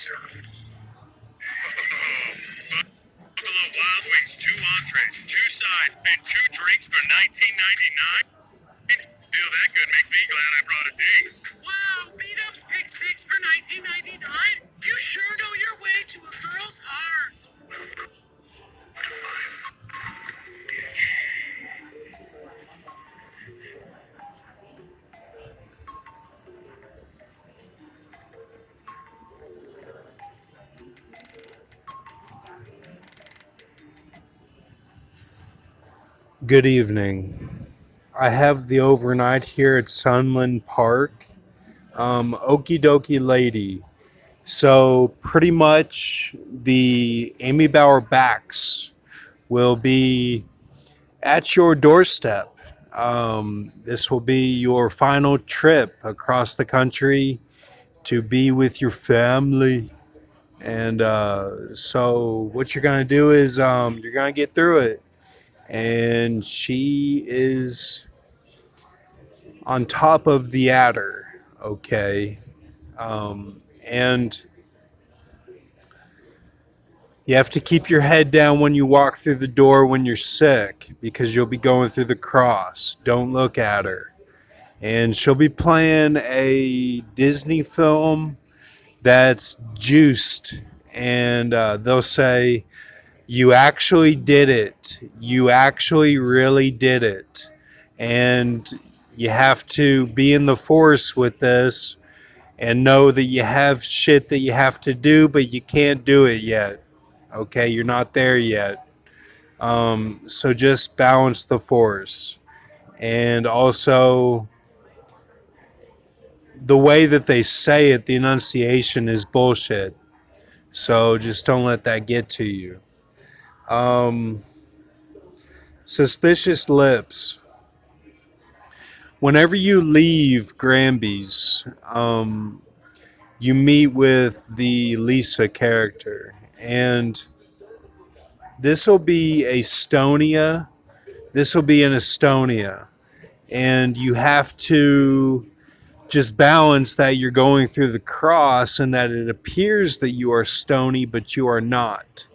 Buffalo Wild Wings, 2 entrees, 2 sides, and 2 drinks for $19.99. Feel that good makes me glad I brought a ding. Wow, Beat-Up's Pick 6 for $19.99? You sure know your way to a girl's heart. Good evening. I have the overnight here at Sunland Park. Okie dokie lady. So pretty much the Amy Bauer backs will be at your doorstep. This will be your final trip across the country to be with your family. And so what you're going to do is you're going to get through it. And she is on top of the adder, okay? And you have to keep your head down when you walk through the door when you're sick because you'll be going through the cross. Don't look at her. And she'll be playing a Disney film that's juiced. And they'll say, you actually did it. You actually really did it. And you have to be in the force with this and know that you have shit that you have to do, but you can't do it yet. Okay, you're not there yet. So just balance the force. And also, the way that they say it, the enunciation is bullshit. So just don't let that get to you. Suspicious lips. Whenever you leave Granby's, you meet with the Lisa character. And this will be Estonia. This will be in Estonia. And you have to just balance that you're going through the cross and that it appears that you are stony, but you are not.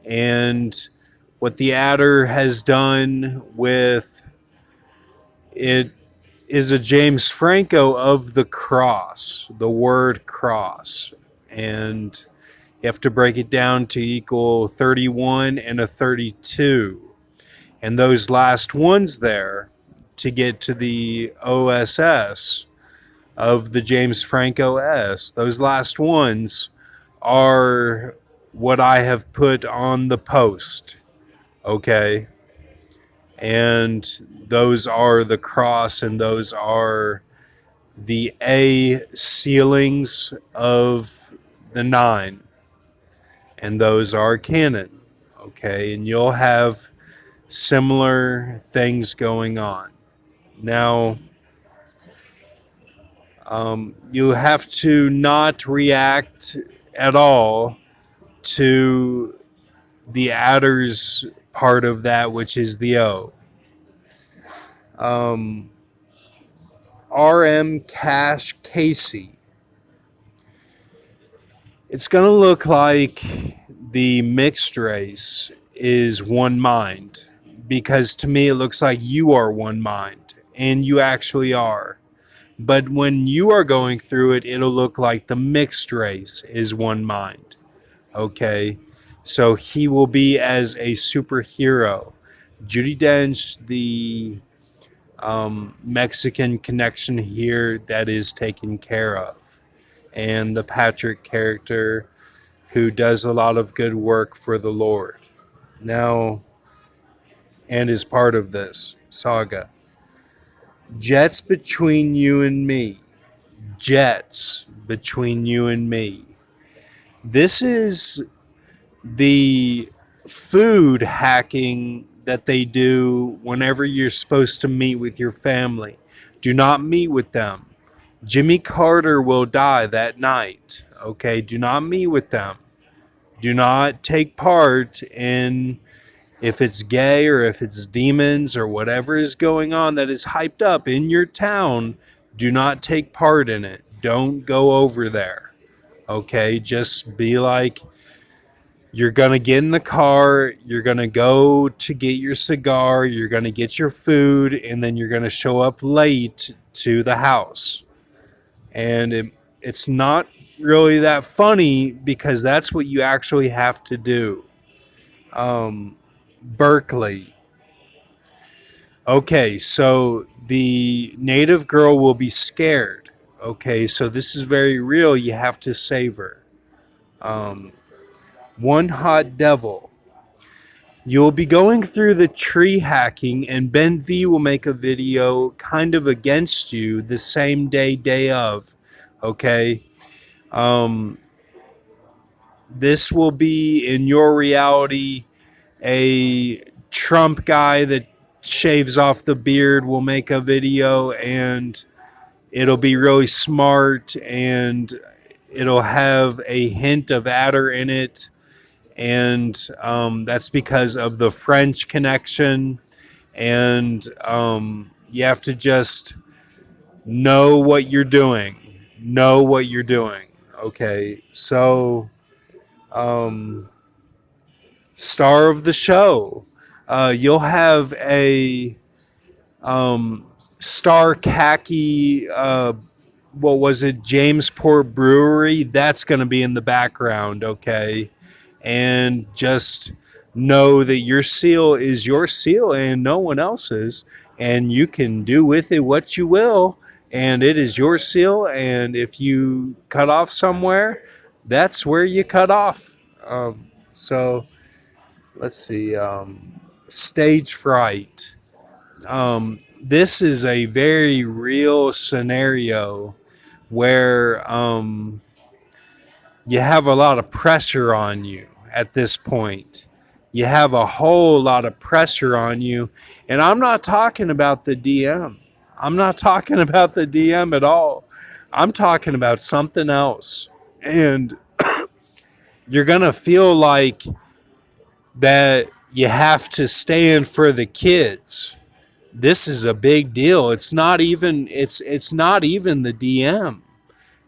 And what the adder has done with it is a James Franco of the cross, the word cross. And you have to break it down to equal 31 and a 32. And those last ones there to get to the OSS of the James Franco S, those last ones are what I have put on the post. Okay? And those are the cross and those are the A ceilings of the 9. And those are canon. Okay? And you'll have similar things going on. Now, you have to not react at all to the adder's part of that, which is the O. RM Cash Casey. It's going to look like the mixed race is one mind, because to me it looks like you are one mind, and you actually are. But when you are going through it, it'll look like the mixed race is one mind. Okay? So he will be as a superhero. Judi Dench, the Mexican connection here that is taken care of. And the Patrick character who does a lot of good work for the Lord. Now, and is part of this saga. Jets between you and me. Jets between you and me. This is the food hacking that they do whenever you're supposed to meet with your family. Do not meet with them. Jimmy Carter will die that night. Okay, do not meet with them. Do not take part in, if it's gay or if it's demons or whatever is going on that is hyped up in your town. Do not take part in it. Don't go over there. Okay, just be like, you're going to get in the car, you're going to go to get your cigar, you're going to get your food, and then you're going to show up late to the house. And it's not really that funny because that's what you actually have to do. Berkeley. Okay, so the native girl will be scared. Okay, so this is very real. You have to save her. One hot devil. You'll be going through the tree hacking, and Ben V will make a video kind of against you the same day of. Okay, this will be in your reality. A Trump guy that shaves off the beard will make a video, and it'll be really smart, and it'll have a hint of adder in it. And that's because of the French connection. And you have to just know what you're doing. Know what you're doing. Okay, so star of the show. You'll have a star khaki. What was it? Jamesport Brewery. That's going to be in the background. Okay, and just know that your seal is your seal and no one else's, and you can do with it what you will, and it is your seal. And if you cut off somewhere, that's where you cut off. So let's see. Stage fright. This is a very real scenario where you have a lot of pressure on you at this point. You have a whole lot of pressure on you. And I'm not talking about the DM. I'm not talking about the DM at all. I'm talking about something else. And you're going to feel like that you have to stand for the kids. This is a big deal. It's not even the DM.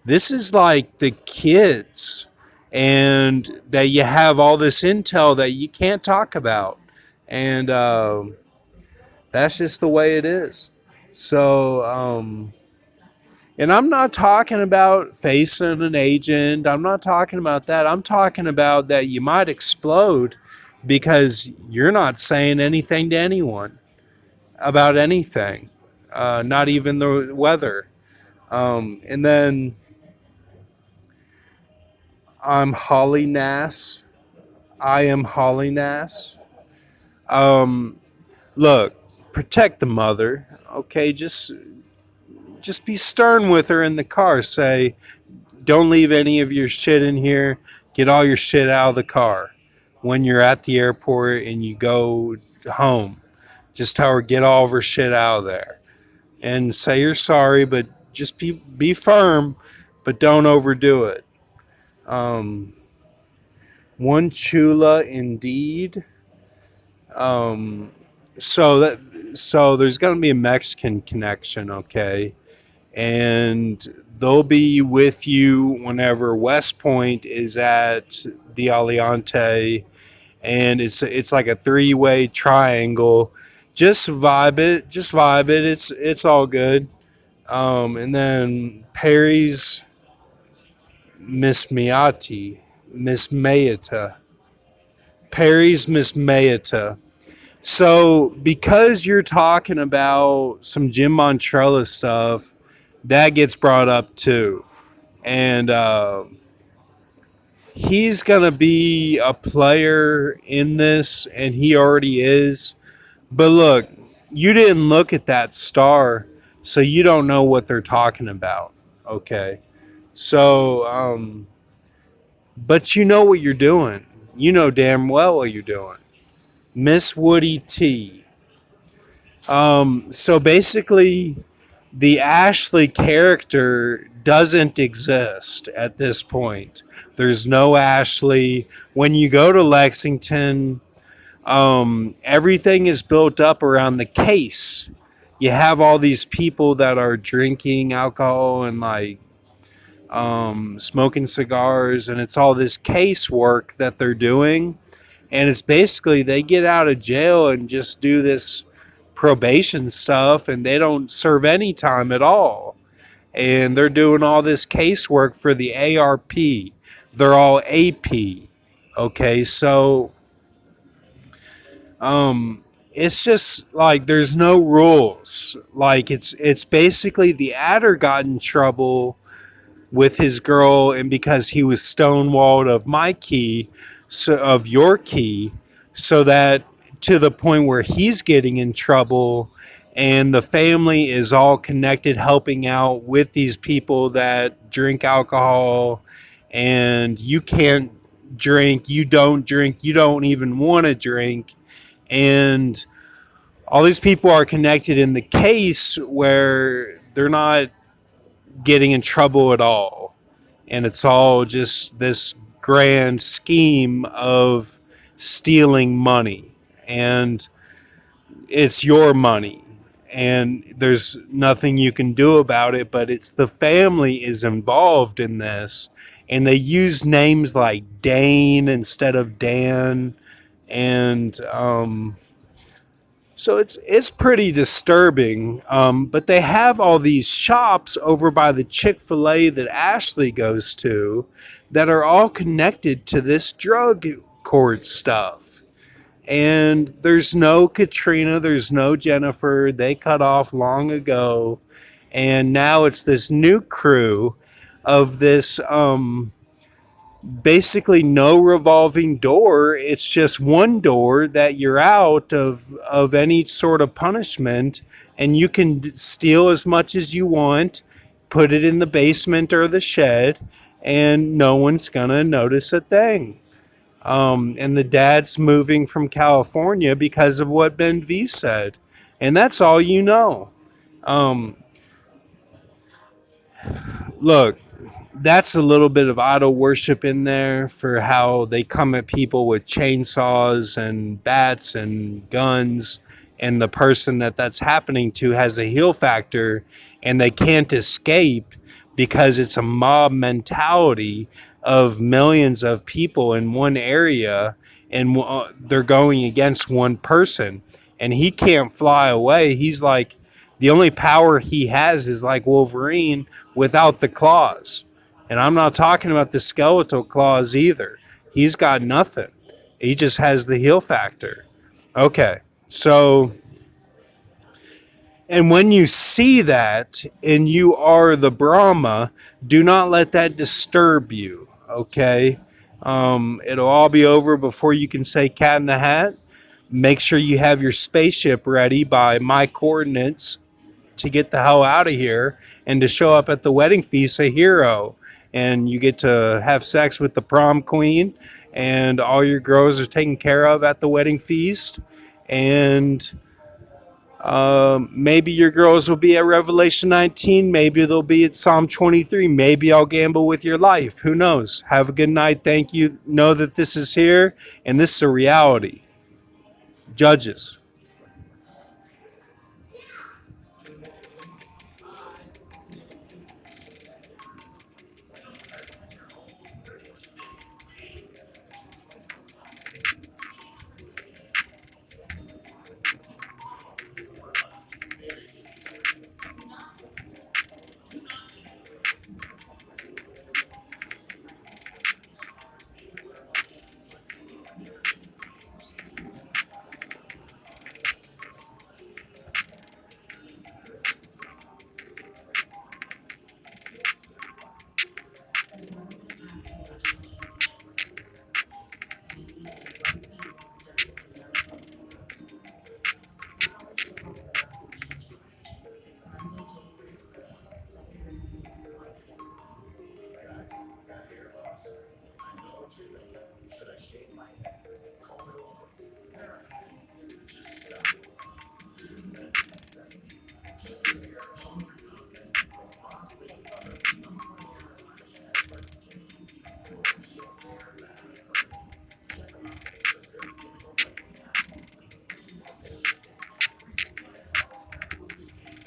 This is like the kids, and that you have all this intel that you can't talk about. And that's just the way it is. So and I'm not talking about facing an agent. I'm not talking about that. I'm talking about that you might explode because you're not saying anything to anyone about anything, not even the weather. And then I'm Holly Nass. I am Holly Nass. Look, protect the mother. Okay, just be stern with her in the car. Say, don't leave any of your shit in here. Get all your shit out of the car. When you're at the airport and you go home, just tell her get all of her shit out of there. And say you're sorry, but just be firm, but don't overdo it. One chula indeed. So there's gonna be a Mexican connection, okay, and they'll be with you whenever West Point is at the Aliante, and it's like a three-way triangle. Just vibe it. Just vibe it. It's all good. And then Perry's Miss Miati, Miss Mayata. Perry's Miss Mayata. So because you're talking about some Jim Montrella stuff, that gets brought up too. And he's going to be a player in this, and he already is. But look, you didn't look at that star, so you don't know what they're talking about. Okay. So, but you know what you're doing. You know damn well what you're doing. Miss Woody T. So basically, the Ashley character doesn't exist at this point. There's no Ashley. When you go to Lexington, everything is built up around the case. You have all these people that are drinking alcohol and like smoking cigars, and it's all this casework that they're doing. And it's basically they get out of jail and just do this probation stuff, and they don't serve any time at all. And they're doing all this casework for the ARP. They're all AP. Okay, so it's just like there's no rules. Like it's basically the adder got in trouble with his girl, and because he was stonewalled of my key, so of your key, so that to the point where he's getting in trouble, and the family is all connected, helping out with these people that drink alcohol, and you can't drink, you don't even want to drink, and all these people are connected in the case where they're not getting in trouble at all. And it's all just this grand scheme of stealing money. And it's your money. And there's nothing you can do about it, but it's the family is involved in this. And they use names like Dane instead of Dan. And so it's pretty disturbing. But they have all these shops over by the Chick-fil-A that Ashley goes to that are all connected to this drug court stuff. And there's no Katrina, there's no Jennifer. They cut off long ago. And now it's this new crew of this basically no revolving door. It's just one door that you're out of any sort of punishment, and you can steal as much as you want, put it in the basement or the shed, and no one's gonna notice a thing. And the dad's moving from California because of what Ben V said, and that's all you know. Look, that's a little bit of idol worship in there for how they come at people with chainsaws and bats and guns, and the person that's happening to has a heal factor, and they can't escape because it's a mob mentality of millions of people in one area, and they're going against one person, and he can't fly away. He's like, the only power he has is like Wolverine without the claws. And I'm not talking about the skeletal claws either. He's got nothing. He just has the heal factor. Okay, so, and when you see that and you are the Brahma, do not let that disturb you. Okay, it'll all be over before you can say Cat in the Hat. Make sure you have your spaceship ready by my coordinates to get the hell out of here and to show up at the wedding feast a hero. And you get to have sex with the prom queen, and all your girls are taken care of at the wedding feast. And maybe your girls will be at Revelation 19. Maybe they'll be at Psalm 23. Maybe I'll gamble with your life. Who knows? Have a good night. Thank you. Know that this is here, and this is a reality. Judges.